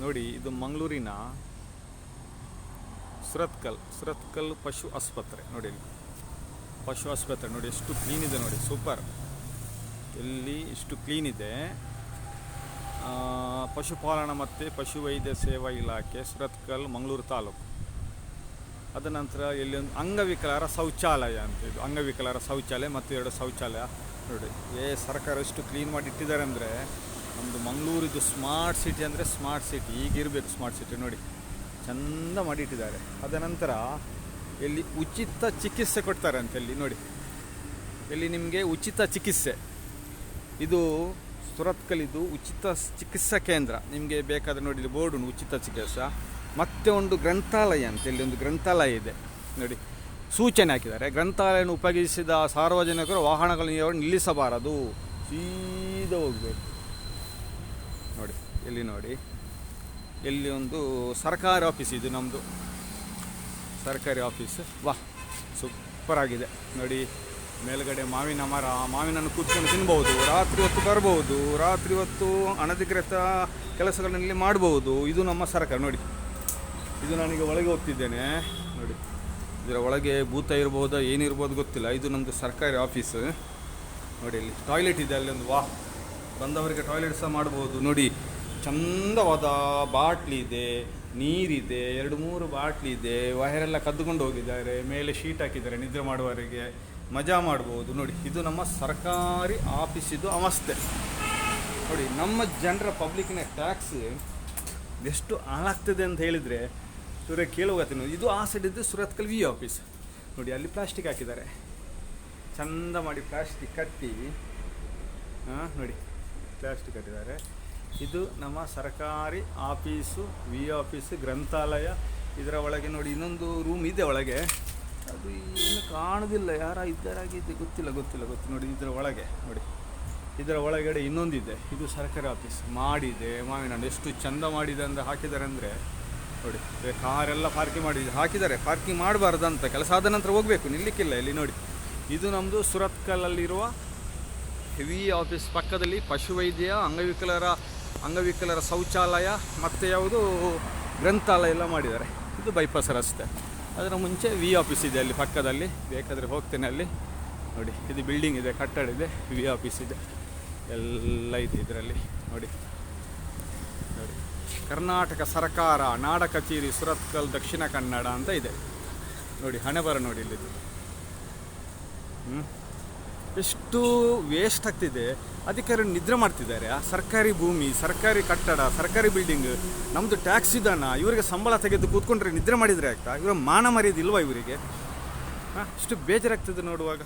ನೋಡಿ, ಇದು ಮಂಗಳೂರಿನ ಸುರತ್ಕಲ್ ಪಶು ಆಸ್ಪತ್ರೆ. ನೋಡಿ ಇಲ್ಲಿ ಪಶು ಆಸ್ಪತ್ರೆ ನೋಡಿ ಎಷ್ಟು ಕ್ಲೀನ್ ಇದೆ ನೋಡಿ, ಸೂಪರ್. ಎಲ್ಲಿ ಇಷ್ಟು ಕ್ಲೀನ್ ಇದೆ. ಪಶುಪಾಲನಾ ಮತ್ತು ಪಶುವೈದ್ಯ ಸೇವಾ ಇಲಾಖೆ, ಸುರತ್ಕಲ್, ಮಂಗಳೂರು ತಾಲೂಕು. ಅದ ನಂತರ ಇಲ್ಲಿ ಒಂದು ಅಂಗವಿಕಲರ ಶೌಚಾಲಯ ಅಂತ, ಇದು ಅಂಗವಿಕಲರ ಶೌಚಾಲಯ ಮತ್ತು 2 ಶೌಚಾಲಯ ನೋಡಿ. ಸರ್ಕಾರ ಎಷ್ಟು ಕ್ಲೀನ್ ಮಾಡಿ ಇಟ್ಟಿದ್ದಾರೆ ಅಂದರೆ, ನಮ್ಮದು ಮಂಗಳೂರಿದು ಸ್ಮಾರ್ಟ್ ಸಿಟಿ ಅಂದರೆ ಸ್ಮಾರ್ಟ್ ಸಿಟಿ ಈಗಿರಬೇಕು. ಸ್ಮಾರ್ಟ್ ಸಿಟಿ ನೋಡಿ ಚೆಂದ ಮಾಡಿಟ್ಟಿದ್ದಾರೆ. ಅದ ನಂತರ ಇಲ್ಲಿ ಉಚಿತ ಚಿಕಿತ್ಸೆ ಕೊಡ್ತಾರೆ ಅಂತ. ಇಲ್ಲಿ ನೋಡಿ, ಇಲ್ಲಿ ನಿಮಗೆ ಉಚಿತ ಚಿಕಿತ್ಸೆ. ಇದು ಸುರತ್ಕಲ್ಲಿದ್ದು ಉಚಿತ ಚಿಕಿತ್ಸಾ ಕೇಂದ್ರ. ನಿಮಗೆ ಬೇಕಾದರೆ ನೋಡಿ, ಇಲ್ಲಿ ಬೋರ್ಡ್ ಉಂಟು ಉಚಿತ ಚಿಕಿತ್ಸಾ. ಮತ್ತೆ ಒಂದು ಗ್ರಂಥಾಲಯ ಅಂತ, ಇಲ್ಲಿ ಒಂದು ಗ್ರಂಥಾಲಯ ಇದೆ ನೋಡಿ, ಸೂಚನೆ ಹಾಕಿದ್ದಾರೆ. ಗ್ರಂಥಾಲಯವನ್ನು ಉಪಯೋಗಿಸಿದ ಸಾರ್ವಜನಿಕರು ವಾಹನಗಳನ್ನು ನಿಲ್ಲಿಸಬಾರದು, ಸೀದಾ ಹೋಗಬೇಕು. ನೋಡಿ ಇಲ್ಲಿ ನೋಡಿ, ಇಲ್ಲಿ ಒಂದು ಸರ್ಕಾರಿ ಆಫೀಸ್. ಇದು ನಮ್ಮದು ಸರ್ಕಾರಿ ಆಫೀಸ್. ಸೂಪರ್ ಆಗಿದೆ ನೋಡಿ. ಮೇಲ್ಗಡೆ ಮಾವಿನ ಮರ, ಮಾವಿನನ್ನು ಕೂತ್ಕೊಂಡು ತಿನ್ಬೋದು. ರಾತ್ರಿ ಹೊತ್ತು ಬರ್ಬೋದು, ರಾತ್ರಿ ಹೊತ್ತು ಅನಧಿಕೃತ ಕೆಲಸಗಳನ್ನಿಲ್ಲಿ ಮಾಡ್ಬೋದು. ಇದು ನಮ್ಮ ಸರ್ಕಾರ ನೋಡಿ. ಇದು ನಾನೀಗ ಒಳಗೆ ಹೋಗ್ತಿದ್ದೇನೆ ನೋಡಿ. ಇದರ ಒಳಗೆ ಭೂತ ಇರ್ಬೋದು, ಏನಿರ್ಬೋದು ಗೊತ್ತಿಲ್ಲ. ಇದು ನಮ್ಮದು ಸರ್ಕಾರಿ ಆಫೀಸ್ ನೋಡಿ. ಇಲ್ಲಿ ಟಾಯ್ಲೆಟ್ ಇದೆ, ಅಲ್ಲಿ ಒಂದು ಬಂದವರಿಗೆ ಟಾಯ್ಲೆಟ್ ಸಹ ಮಾಡ್ಬೋದು ನೋಡಿ. ಚಂದವಾದ ಬಾಟ್ಲಿ ಇದೆ, ನೀರಿದೆ, 2-3 ಬಾಟ್ಲಿ ಇದೆ. ವೈರೆಲ್ಲ ಕದ್ದುಕೊಂಡು ಹೋಗಿದ್ದಾರೆ. ಮೇಲೆ ಶೀಟ್ ಹಾಕಿದ್ದಾರೆ, ನಿದ್ರೆ ಮಾಡುವವರಿಗೆ ಮಜಾ ಮಾಡ್ಬೋದು ನೋಡಿ. ಇದು ನಮ್ಮ ಸರ್ಕಾರಿ ಆಫೀಸಿದು ಅವಸ್ಥೆ ನೋಡಿ. ನಮ್ಮ ಜನರ ಪಬ್ಲಿಕ್ಕಿನ ಟ್ಯಾಕ್ಸ್ ಎಷ್ಟು ಹಾಳಾಗ್ತದೆ ಅಂತ ಹೇಳಿದರೆ ಇವರೇ ಕೇಳುವತ್ತೀನಿ. ಇದು ಆ ಸೈಡ್ ಇದ್ದು ಸುರತ್ಕಲ್ ವಿ ಆಫೀಸ್ ನೋಡಿ. ಅಲ್ಲಿ ಪ್ಲಾಸ್ಟಿಕ್ ಹಾಕಿದ್ದಾರೆ, ಚಂದ ಮಾಡಿ ಪ್ಲಾಸ್ಟಿಕ್ ಕಟ್ಟಿ ನೋಡಿ, ಪ್ಲಾಸ್ಟಿಕ್ ಕಟ್ಟಿದ್ದಾರೆ. ಇದು ನಮ್ಮ ಸರ್ಕಾರಿ ಆಫೀಸು, ವಿ ಆಫೀಸು, ಗ್ರಂಥಾಲಯ. ಇದರ ಒಳಗೆ ನೋಡಿ ಇನ್ನೊಂದು ರೂಮ್ ಇದೆ ಒಳಗೆ, ಅದು ಏನು ಕಾಣೋದಿಲ್ಲ, ಯಾರ ಇದ್ದಾರಾಗಿದೆ ಗೊತ್ತಿಲ್ಲ ನೋಡಿ. ಇದರ ಒಳಗೆ ನೋಡಿ, ಇದರ ಒಳಗಡೆ ಇನ್ನೊಂದಿದೆ. ಇದು ಸರ್ಕಾರಿ ಆಫೀಸ್ ಮಾಡಿದೆ. ಮಾವಿನ ಎಷ್ಟು ಚಂದ ಮಾಡಿದೆ ಅಂದರೆ ಹಾಕಿದ್ದಾರೆ ಅಂದರೆ ನೋಡಿ. ಕಾರೆಲ್ಲ ಪಾರ್ಕಿಂಗ್ ಹಾಕಿದ್ದಾರೆ. ಪಾರ್ಕಿಂಗ್ ಮಾಡಬಾರ್ದಂತ, ಕೆಲಸ ಆದ ನಂತರ ಹೋಗಬೇಕು, ನಿಲ್ಲಿಕ್ಕಿಲ್ಲ. ಇಲ್ಲಿ ನೋಡಿ, ಇದು ನಮ್ಮದು ಸುರತ್ಕಲ್ಲಲ್ಲಿರುವ ವಿ ಆಫೀಸ್ ಪಕ್ಕದಲ್ಲಿ ಪಶುವೈದ್ಯ, ಅಂಗವಿಕಲರ ಶೌಚಾಲಯ ಮತ್ತು ಯಾವುದು ಗ್ರಂಥಾಲಯ ಎಲ್ಲ ಮಾಡಿದ್ದಾರೆ. ಇದು ಬೈಪಾಸ್ ರಸ್ತೆ. ಅದರ ಮುಂಚೆ ವಿ ಆಫೀಸ್ ಇದೆ ಅಲ್ಲಿ ಪಕ್ಕದಲ್ಲಿ, ಬೇಕಾದರೆ ಹೋಗ್ತೇನೆ ಅಲ್ಲಿ ನೋಡಿ. ಇದು ಬಿಲ್ಡಿಂಗ್ ಇದೆ, ಕಟ್ಟಡ ಇದೆ, ವಿ ಆಫೀಸ್ ಇದೆ, ಎಲ್ಲ ಇದೆ ಇದರಲ್ಲಿ ನೋಡಿ. ಕರ್ನಾಟಕ ಸರ್ಕಾರ ನಾಡ ಕಚೇರಿ ಸುರತ್ಕಲ್ ದಕ್ಷಿಣ ಕನ್ನಡ ಅಂತ ಇದೆ ನೋಡಿ. ಹಣೆ ಬರ ನೋಡಿ ಇಲ್ಲಿದ್ದು ಎಷ್ಟು ವೇಸ್ಟ್ ಆಗ್ತಿದೆ. ಅಧಿಕಾರಿಗಳು ನಿದ್ರೆ ಮಾಡ್ತಿದ್ದಾರೆ. ಆ ಸರ್ಕಾರಿ ಭೂಮಿ, ಸರ್ಕಾರಿ ಕಟ್ಟಡ, ಸರ್ಕಾರಿ ಬಿಲ್ಡಿಂಗ್, ನಮ್ಮದು ಟ್ಯಾಕ್ಸ್ ಇದನ್ನು ಇವರಿಗೆ ಸಂಬಳ ತೆಗೆದು ಕೂತ್ಕೊಂಡ್ರೆ ನಿದ್ರೆ ಮಾಡಿದರೆ ಆಗ್ತಾ? ಇವರ ಮಾನ ಮರ್ಯಾದೆ ಇಲ್ವಾ ಇವರಿಗೆ? ಇಷ್ಟು ಬೇಜಾರಾಗ್ತದೆ ನೋಡುವಾಗ.